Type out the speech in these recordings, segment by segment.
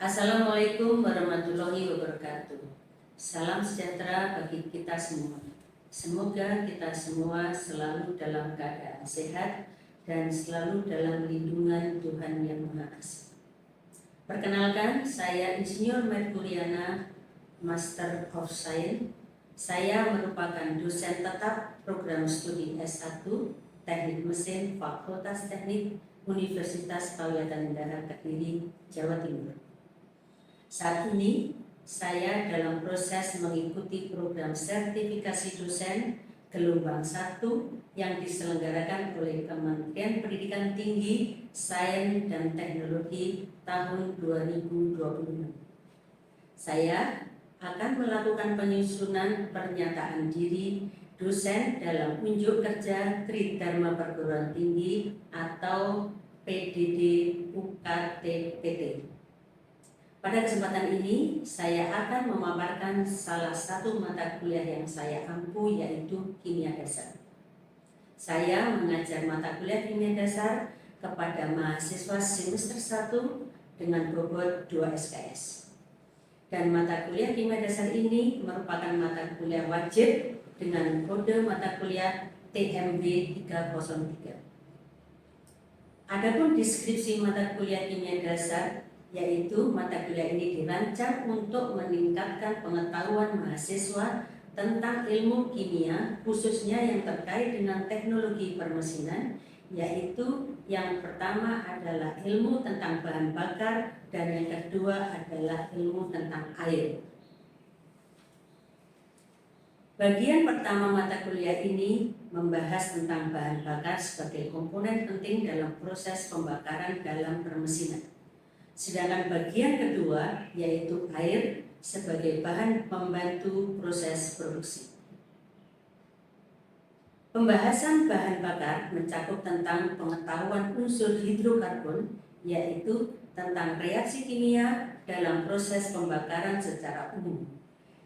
Assalamualaikum warahmatullahi wabarakatuh. Salam sejahtera bagi kita semua. Semoga kita semua selalu dalam keadaan sehat dan selalu dalam lindungan Tuhan Yang Maha Esa. Perkenalkan, saya Insinyur Merkuliana, Master of Science. Saya merupakan dosen tetap program studi S1 Teknik Mesin Fakultas Teknik Universitas Pauyatan Kediri, Jawa Timur. Saat ini saya dalam proses mengikuti program sertifikasi dosen gelombang 1 yang diselenggarakan oleh Kementerian Pendidikan Tinggi, Sains dan Teknologi tahun 2020. Saya akan melakukan penyusunan pernyataan diri dosen dalam unjuk kerja Tridharma Perguruan Tinggi atau PDD UKT-PT. Pada kesempatan ini, saya akan memaparkan salah satu mata kuliah yang saya ampu, yaitu Kimia Dasar. Saya mengajar mata kuliah Kimia Dasar kepada mahasiswa semester 1 dengan bobot 2 SKS. Dan mata kuliah Kimia Dasar ini merupakan mata kuliah wajib dengan kode mata kuliah TMB 303. Adapun deskripsi mata kuliah Kimia Dasar, yaitu mata kuliah ini dirancang untuk meningkatkan pengetahuan mahasiswa tentang ilmu kimia, khususnya yang terkait dengan teknologi permesinan, yaitu yang pertama adalah ilmu tentang bahan bakar dan yang kedua adalah ilmu tentang air. Bagian pertama mata kuliah ini membahas tentang bahan bakar sebagai komponen penting dalam proses pembakaran dalam permesinan. Sedangkan bagian kedua yaitu air sebagai bahan pembantu proses produksi. Pembahasan bahan bakar mencakup tentang pengetahuan unsur hidrokarbon, yaitu tentang reaksi kimia dalam proses pembakaran secara umum,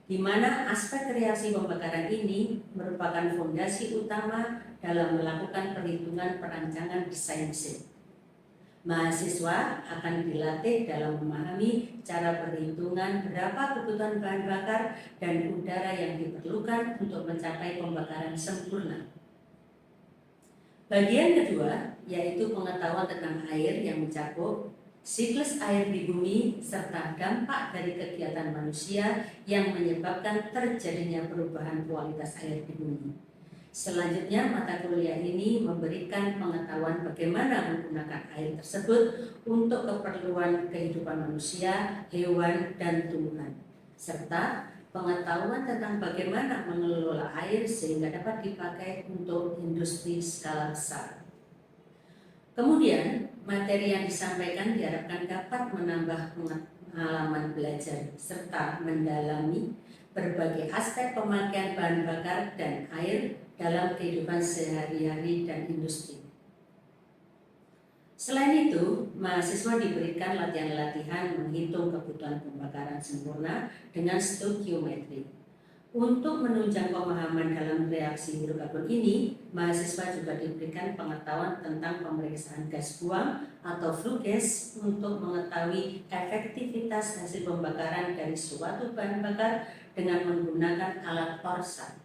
di mana aspek reaksi pembakaran ini merupakan fondasi utama dalam melakukan perhitungan perancangan desain mesin. Mahasiswa akan dilatih dalam memahami cara perhitungan berapa kebutuhan bahan bakar dan udara yang diperlukan untuk mencapai pembakaran sempurna. Bagian kedua yaitu pengetahuan tentang air yang mencakup siklus air di bumi serta dampak dari kegiatan manusia yang menyebabkan terjadinya perubahan kualitas air di bumi. Selanjutnya, mata kuliah ini memberikan pengetahuan bagaimana menggunakan air tersebut untuk keperluan kehidupan manusia, hewan, dan tumbuhan, serta pengetahuan tentang bagaimana mengelola air sehingga dapat dipakai untuk industri skala besar. Kemudian, materi yang disampaikan diharapkan dapat menambah pengalaman belajar serta mendalami berbagai aspek pemakaian bahan bakar dan air dalam kehidupan sehari-hari dan industri. Selain itu, mahasiswa diberikan latihan-latihan menghitung kebutuhan pembakaran sempurna dengan stokiometri. Untuk menunjang pemahaman dalam reaksi hidrokarbon ini, mahasiswa juga diberikan pengetahuan tentang pemeriksaan gas buang atau flue gas untuk mengetahui efektivitas hasil pembakaran dari suatu bahan bakar dengan menggunakan alat Orsa.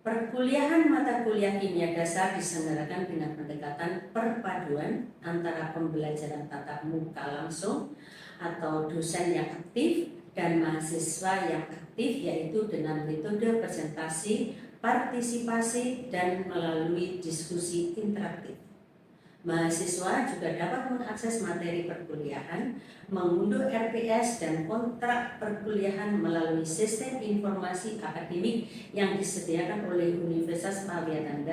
Perkuliahan mata kuliah Kimia Dasar diselenggarakan dengan pendekatan perpaduan antara pembelajaran tatap muka langsung atau dosen yang aktif dan mahasiswa yang aktif, yaitu dengan metode presentasi, partisipasi, dan melalui diskusi interaktif. Mahasiswa juga dapat mengakses materi perkuliahan, mengunduh RPS dan kontrak perkuliahan melalui sistem informasi akademik yang disediakan oleh Universitas Pauyatan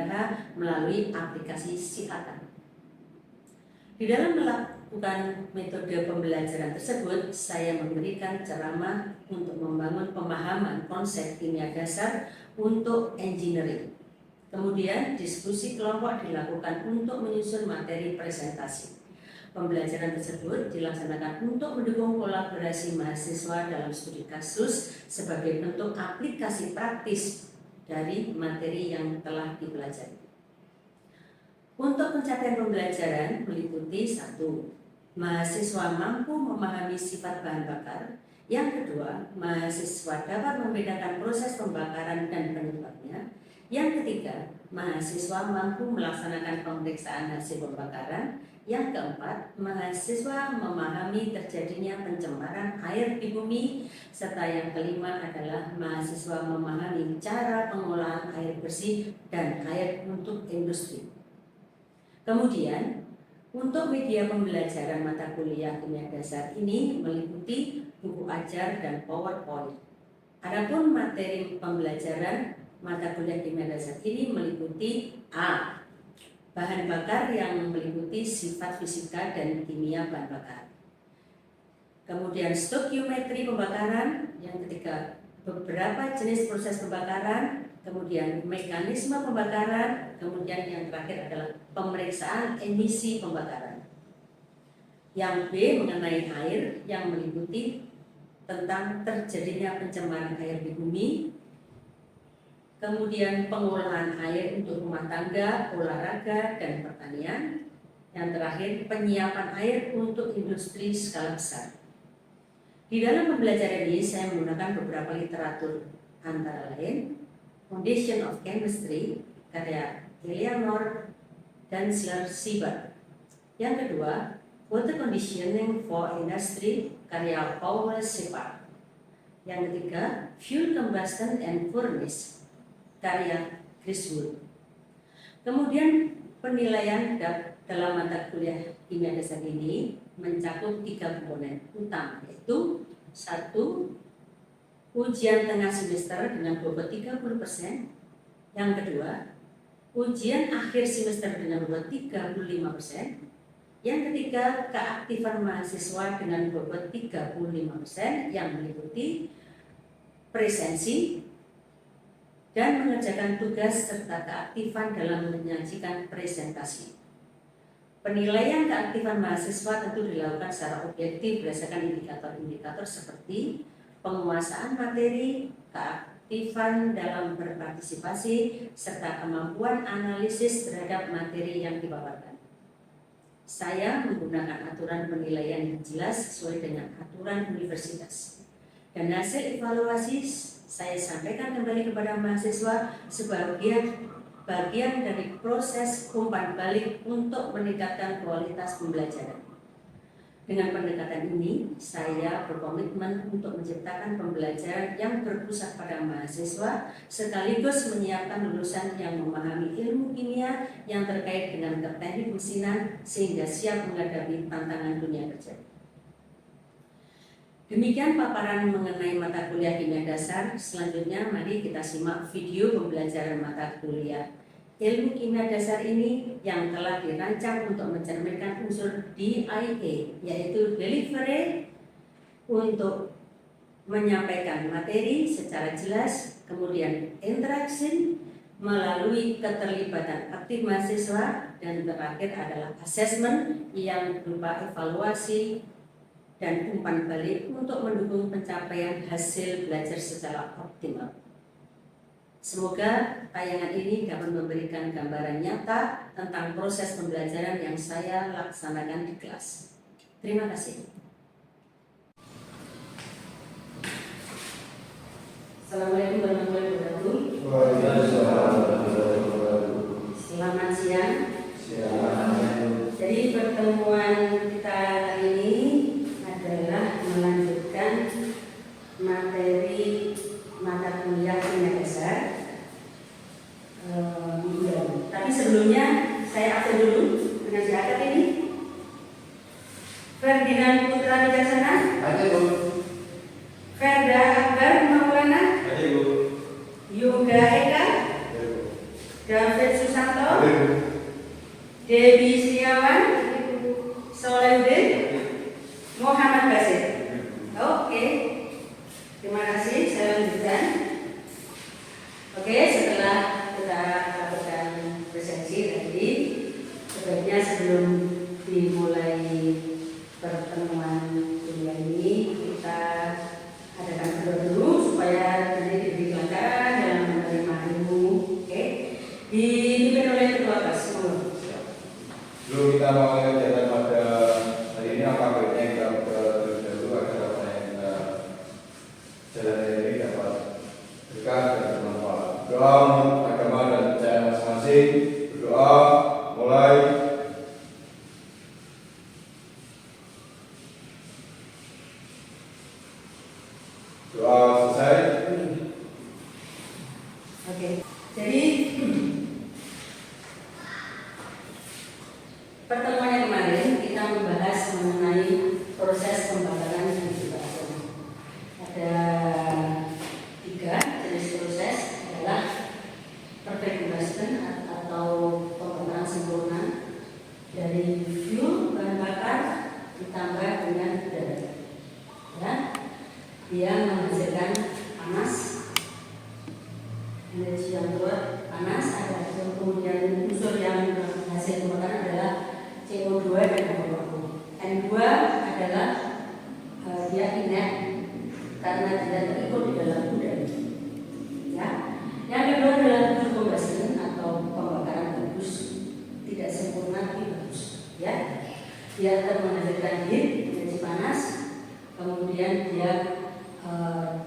melalui aplikasi Siatan. Di dalam melakukan metode pembelajaran tersebut, saya memberikan ceramah untuk membangun pemahaman konsep kimia dasar untuk engineering. Kemudian diskusi kelompok dilakukan untuk menyusun materi presentasi. Pembelajaran tersebut dilaksanakan untuk mendukung kolaborasi mahasiswa dalam studi kasus sebagai bentuk aplikasi praktis dari materi yang telah dipelajari. Untuk pencapaian pembelajaran meliputi 1. mahasiswa mampu memahami sifat bahan bakar. Yang kedua, mahasiswa dapat membedakan proses pembakaran dan penyebabnya. Yang ketiga, mahasiswa mampu melaksanakan pemeriksaan hasil pembakaran. Yang keempat, mahasiswa memahami terjadinya pencemaran air di bumi. Serta yang kelima adalah mahasiswa memahami cara pengolahan air bersih dan air untuk industri. Kemudian, untuk media pembelajaran mata kuliah kimia dasar ini meliputi buku ajar dan PowerPoint. Adapun materi pembelajaran mata kuliah kimia dasar ini meliputi A. Bahan bakar yang meliputi sifat fisika dan kimia bahan bakar. Kemudian stokiometri pembakaran. Yang ketiga, beberapa jenis proses pembakaran. Kemudian mekanisme pembakaran. Kemudian yang terakhir adalah pemeriksaan emisi pembakaran. Yang B mengenai air yang meliputi tentang terjadinya pencemaran air di bumi. Kemudian pengolahan air untuk rumah tangga, olahraga, dan pertanian. Yang terakhir, penyiapan air untuk industri skala besar. Di dalam pembelajaran ini saya menggunakan beberapa literatur, antara lain Foundation of Chemistry karya Eleanor dan Sieber. Yang kedua, Water Conditioning for Industry karya Paul Shepard. Yang ketiga, Fuel Combustion and Furnace karya Chris Wood. Kemudian penilaian dalam mata kuliah kimia dasar ini mencakup 3 komponen utama, yaitu 1. Ujian tengah semester dengan bobot 30%. Yang kedua, ujian akhir semester dengan bobot 35%. Yang ketiga, keaktifan mahasiswa dengan bobot 35% yang meliputi presensi dan mengerjakan tugas serta keaktifan dalam menyajikan presentasi. Penilaian keaktifan mahasiswa tentu dilakukan secara objektif berdasarkan indikator-indikator seperti penguasaan materi, keaktifan dalam berpartisipasi, serta kemampuan analisis terhadap materi yang dipaparkan. Saya menggunakan aturan penilaian yang jelas sesuai dengan aturan universitas. Dan hasil evaluasi saya sampaikan kembali kepada mahasiswa sebagai bagian dari proses umpan balik untuk meningkatkan kualitas pembelajaran. Dengan pendekatan ini, saya berkomitmen untuk menciptakan pembelajaran yang berpusat pada mahasiswa sekaligus menyiapkan lulusan yang memahami ilmu kimia yang terkait dengan teknik mesinan sehingga siap menghadapi tantangan dunia kerja. Demikian paparan mengenai mata kuliah kimia dasar. Selanjutnya mari kita simak video pembelajaran mata kuliah ilmu kimia dasar ini yang telah dirancang untuk mencerminkan unsur DIA, yaitu delivery, untuk menyampaikan materi secara jelas, kemudian interaksi melalui keterlibatan aktif mahasiswa, dan terakhir adalah assessment yang berupa evaluasi dan umpan balik untuk mendukung pencapaian hasil belajar secara optimal. Semoga tayangan ini dapat memberikan gambaran nyata tentang proses pembelajaran yang saya laksanakan di kelas. Terima kasih. Assalamualaikum warahmatullahi wabarakatuh. Selamat siang. Jadi pertemuan kita kali ini adalah melanjutkan materi mata kuliah kimia dasar. Tapi sebelumnya saya absen dulu dengan siapa ini? Ferdinand Putra Wijaksana. Ada Bu. Ferda Akbar Maulana. Ada Bu. Yoga Eka. Ada Bu. David Susanto. Ada Bu. Dewi Setiawan. Solehudin. Muhammad Basir. Oke. Terima kasih. Saya lanjutkan. Oke, setelah kita lakukan presensi tadi, sebaiknya sebelum dimulai pertemuan kuliah ini kita adakan berdoa dulu supaya nanti diberi kelancaran dalam menerima ilmu. Oke, dipimpin oleh ketua kelas. Sebelum kita mulai kegiatan pada hari ini, doa menurut agama dan percayaan masing-masing. Berdoa mulai. Doa selesai. Oke, jadi pertemuan yang kemarin kita membahas mengenai proses pembakaran dan juga ada 3 jenis proses, adalah perfect combustion atau pembakaran sempurna dari fuel bahan bakar ditambah dengan udara. Ya, dia menghasilkan panas, energi yang keluar panas, ada kemudian unsur yang hasil pembakaran adalah CO2 dan N2. N2 adalah dia inert karena tidak terikut di dalam udara. Ya. Yang kedua adalah combustion atau pembakaran bagus, tidak sempurna tapi bagus. Ya. Dia akan menghasilkan heat, energi panas, kemudian dia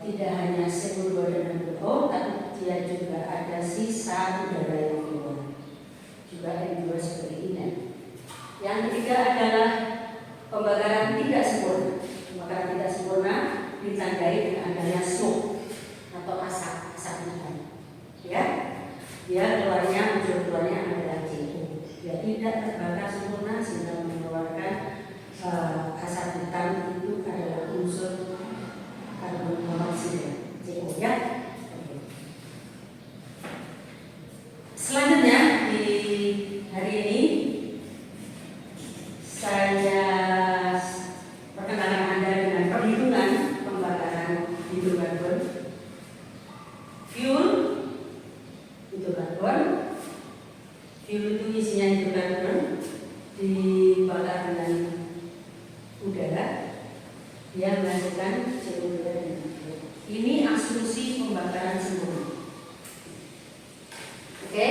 tidak hanya CO2 dan N2, tapi dia juga ada sisa udara yang keluar, juga N2 sebagai inert. Yang ketiga adalah pembakaran tidak sempurna. Pembakaran tidak sempurna ditandai dengan adanya smoke atau asap hitam. Ya, dia keluarnya unsur keluarnya adalah CO. Dia tidak terbakar sempurna sehingga mengeluarkan asap hitam itu adalah unsur karbon monoksida CO. Ya. Selanjutnya di hari ini saya perkenalkan Anda dengan perhitungan pembakaran hidrokarbon. Fuel hidrokarbon, fuel itu isinya hidrokarbon dibakar dengan udara, dia menghasilkan CO2 dan N2. Ini asumsi pembakaran sempurna. Oke,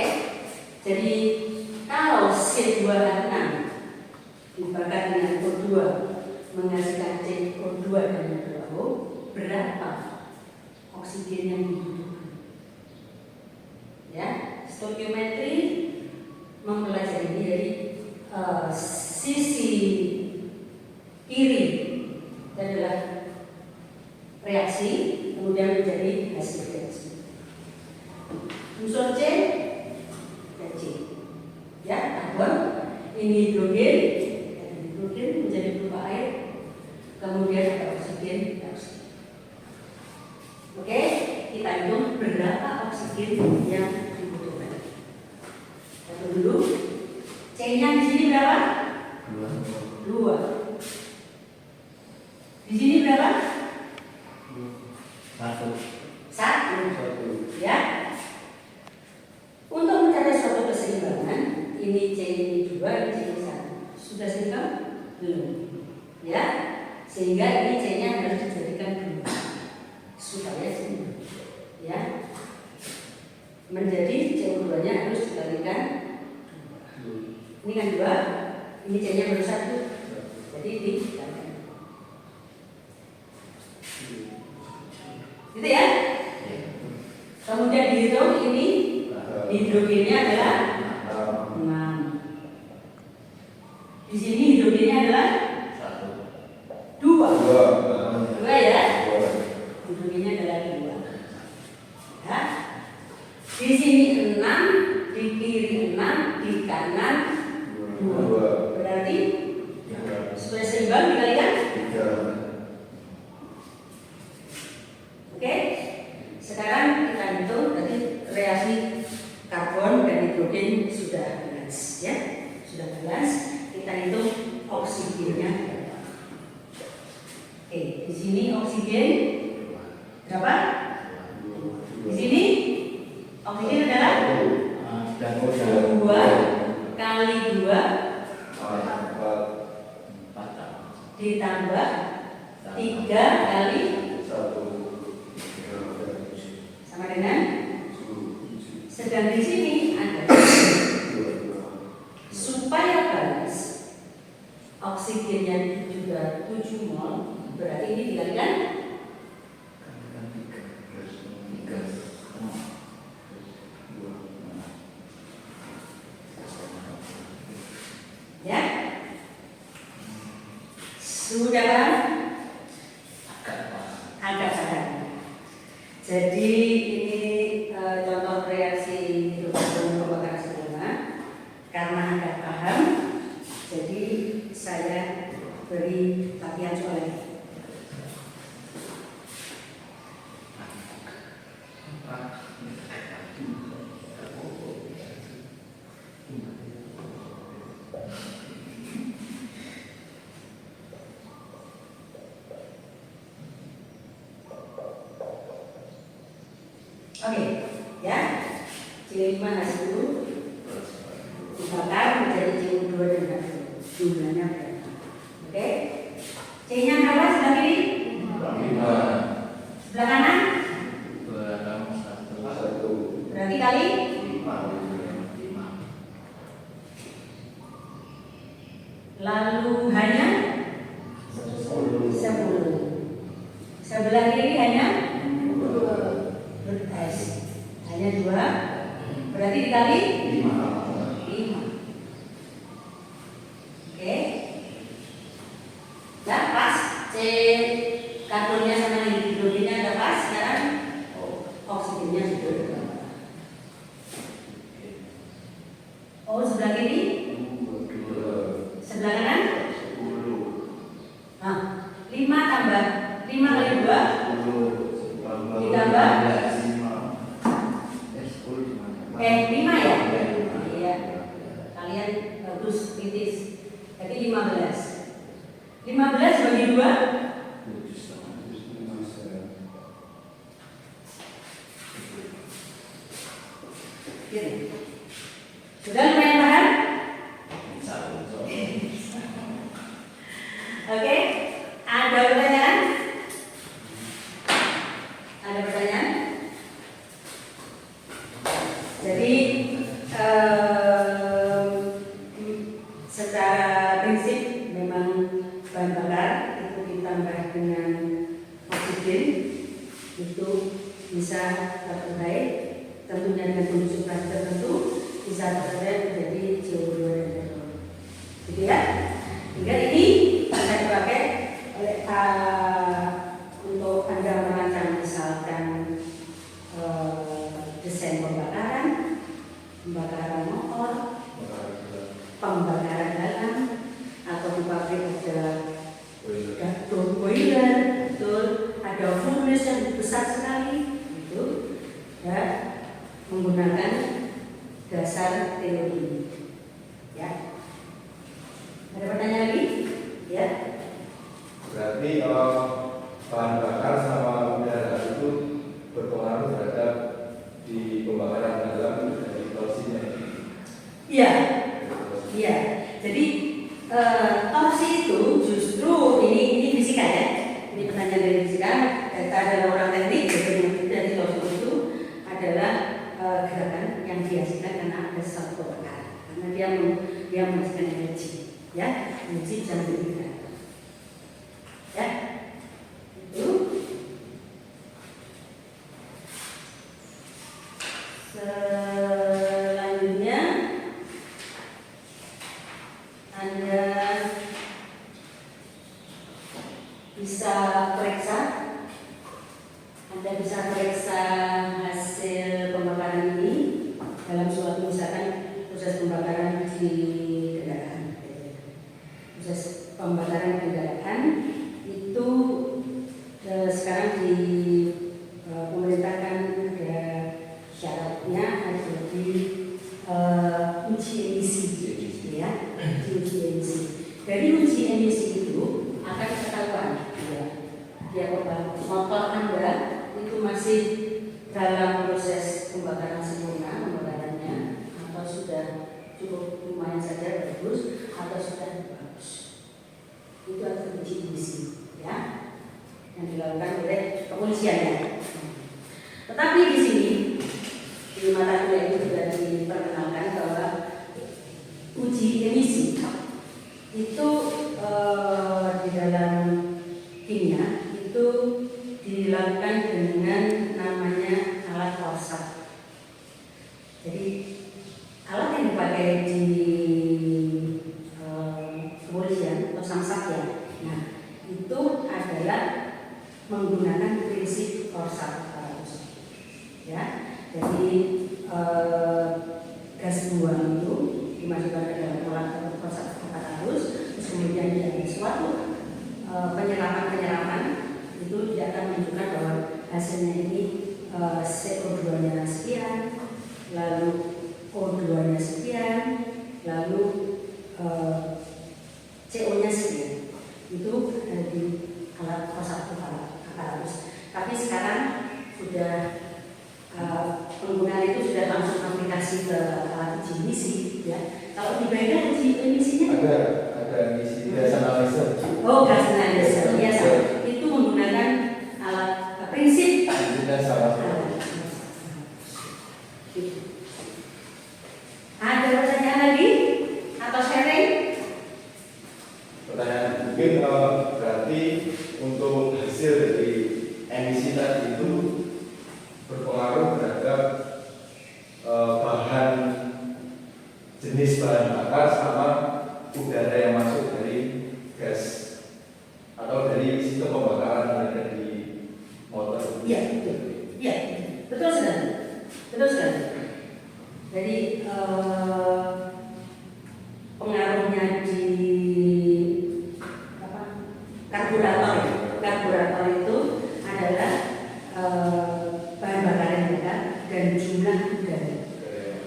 jadi kalau C2H6 dibakar dengan O2 menghasilkan CO2 dan N2O, berapa oksigen yang dibutuhkan? Ya, stoikiometri mempelajari dari sisi kiri adalah reaksi, kemudian menjadi hasil reaksi. Unsur C dan C, ya, karbon, ini hidrogen, menjadi berupa air, kemudian ada oksigen. Oke, kita hitung berapa oksigen yang dibutuhkan. Satu dulu, C-nya di sini berapa? 2. Di sini berapa? 1. Ya. Untuk mencapai suatu keseimbangan, ini C ini 2, ini C ini 1. Sudah seimbang? Belum. Ya. Sehingga ini C-nya harus dijadikan 2 supaya seimbang. Ya. Menjadi CO2-nya harus dikalikan 2. Ini kan 2, ini C-nya baru 1. Jadi dikalikan. Gitu ya. Kemudian dihitung ini hidrogennya adalah 6. Di sini hidrogennya adalah 2. 2 ya. Hidrogennya adalah 2. Ya. Di sini 6, di kiri 6, di kanan 2. Berarti supaya seimbang dikalikan 3. Oke. Sekarang kita hitung tadi reaksi karbon dan hidrogen sudah balance, ya, sudah balance. Kita hitung oksigennya berapa. Oke, di sini oksigen berapa? Di sini oksigen adalah 2 kali 2 ditambah 3 kali 1 sama dengan. Sedang di sini ada supaya balance oksigennya juga 7 mol, berarti ini dikalikan Sudah kan? Agak paham. Jadi ini contoh reaksi hidrokarbon pembakaran sempurna. Karena Anda paham, jadi saya beri latihan soal ini. Oke, ya. C5H10 dibakar menjadi CO2 dan H2. Jumlahnya berapa? Oke. C-nya berapa sebelah kiri? 5. Sebelah kanan? 1. Berarti kali 5. lalu hanya 10. Sebelah kiri hanya 2. Hanya 2. Berarti dikali 5. Oke. Ya, pas. C karbonnya sama hidrogennya ada pas. Sekarang oksigennya sudah. Oh, sebelah kiri? Sebelah kanan? 10. Nah, 5 tambah 5 kali 2 ditambah 5 ya? Iya. Kalian bagus kritis. Jadi 15. 15 bagi 2 gitu. Sudah lumayan paham? Oke. Ada pertanyaan? Ada pertanyaan? Jadi secara prinsip memang bahan bakar itu ditambah dengan oksigen itu bisa tercapai, tentunya dengan kondisi tertentu bisa tercapai menjadi CO2 dan H2. Gitu ya. Hingga ini bisa dipakai oleh untuk Anda merancang misalkan desain pembakaran motor, pembakaran dalam, atau di pabrik ada boiler, betul, ada furnace yang besar sekali, itu ya menggunakan dasar teori. Ya, ada pertanyaan lagi? Ya. Berarti bahan bakar sama udara itu berpengaruh terhadap di pembakaran dalam dari torsinya. Iya, iya. Jadi torsi itu justru ini fisika ya. Ini pertanyaan dari fisika. Kita adalah orang teknik, jadi dari torsi itu adalah gerakan yang dihasilkan karena ada satu pembakaran. Karena dia menghasilkan energi, ya, energi bisa menjadi gerakan. Ya, itu. Selanjutnya Anda bisa periksa hasil pembakaran ini dalam suatu misalkan proses pembakaran di kendaraan. Proses pembakaran kendaraan itu sekarang di pemerintahkan ada syaratnya ada di uji emisi, ya, di uji emisi. Dari uji emisi itu akan ketahuan, ya, motor Anda itu masih dalam proses pembakaran sempurna pembakarannya, atau sudah cukup lumayan saja bagus, atau sudah bagus. Itu adalah uji emisi, ya, yang dilakukan oleh kepolisian ya. Tetapi di sini di mata kuliah itu sudah diperkenalkan bahwa uji emisi itu di dalam kimia itu dilakukan dengan namanya alat ORSA. Jadi alat yang dipakai di kepolisian atau samsat ya. Nah, lalu O2-nya sekian, lalu CO-nya sekian. Itu di alat O1 aparatus. Tapi sekarang sudah penggunaan itu sudah langsung aplikasi ke alat uji emisi, ya. Kalau di Baida uji emisinya ada emisi gas analyzer. oh, gas analyzer, ya, itu menggunakan alat prinsip. Prinsipnya sama. Ada pertanyaan lagi atau sharing? Pertanyaan mungkin berarti untuk hasil dari emisi tadi itu berpengaruh terhadap bahan jenis bahan bakar sama udara yang masuk dari gas atau dari sistem pembakaran yang ada di motor. Iya, betul. Iya, betul sekali. Betul sekali. Jadi pengaruhnya di karburator itu adalah bahan bakar yang ada dan jumlah udara.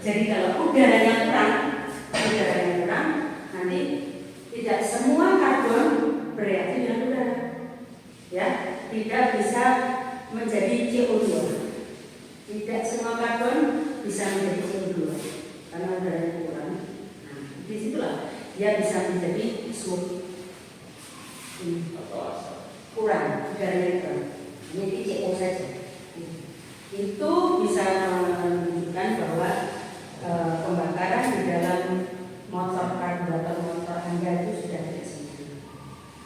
Jadi kalau udaranya kurang, nanti tidak semua karbon bereaksi dengan udara, ya, tidak bisa menjadi CO2. Tidak semua karbon bisa menjadi CO2 karena udaranya kurang. Nah, disitulah dia bisa menjadi smog. Kurang, udaranya kurang. Ini CO saja. Itu bisa menunjukkan bahwa pembakaran di dalam motor karburator motor Anda itu sudah tidak sempurna.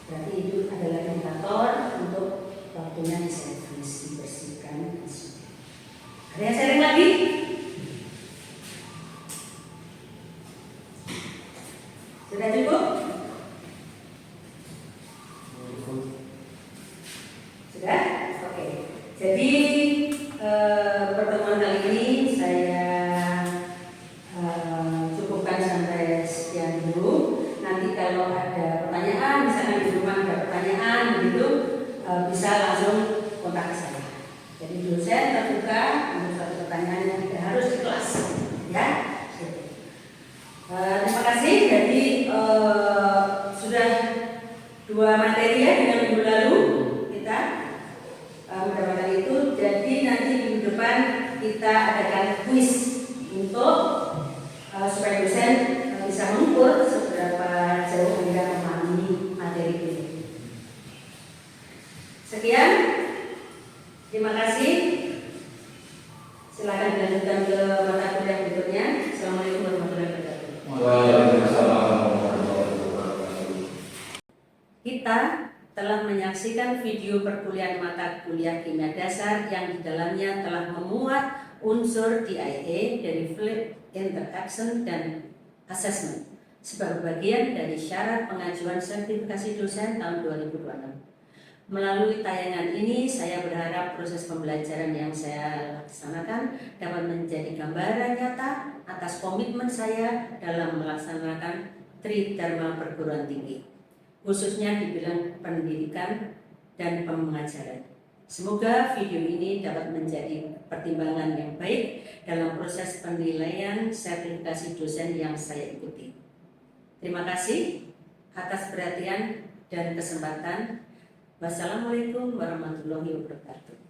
Berarti itu adalah indikator untuk waktunya diservis, dibersihkan. Ada yang sharing lagi? Sudah cukup? Sudah? Oke. Jadi pertemuan kali ini saya cukupkan sampai sekian dulu. Nanti kalau ada pertanyaan, misalkan di rumah ada pertanyaan begitu, bisa langsung kontak ke saya. Jadi dosen terbuka untuk satu pertanyaan yang tidak harus di kelas, ya. Terima kasih. Jadi sudah 2 materi ya dengan minggu lalu kita mendapatkan itu. Jadi nanti minggu depan kita adakan kuis untuk supaya dosen bisa mengukur seberapa jauh Anda memahami materi ini. Sekian, terima kasih. Silakan dilanjutkan ke mata kuliah berikutnya. Assalamualaikum warahmatullahi wabarakatuh. Waalaikumsalam warahmatullahi wabarakatuh. Kita telah menyaksikan video perkuliahan mata kuliah kimia dasar yang di dalamnya telah memuat unsur DIA dari Flip Interaction dan Assessment sebagai bagian dari syarat pengajuan sertifikasi dosen tahun 2026. Melalui tayangan ini, saya berharap proses pembelajaran yang saya laksanakan dapat menjadi gambaran nyata atas komitmen saya dalam melaksanakan Tridharma perguruan tinggi, khususnya di bidang pendidikan dan pengajaran. Semoga video ini dapat menjadi pertimbangan yang baik dalam proses penilaian sertifikasi dosen yang saya ikuti. Terima kasih atas perhatian dan kesempatan. Wassalamualaikum warahmatullahi wabarakatuh.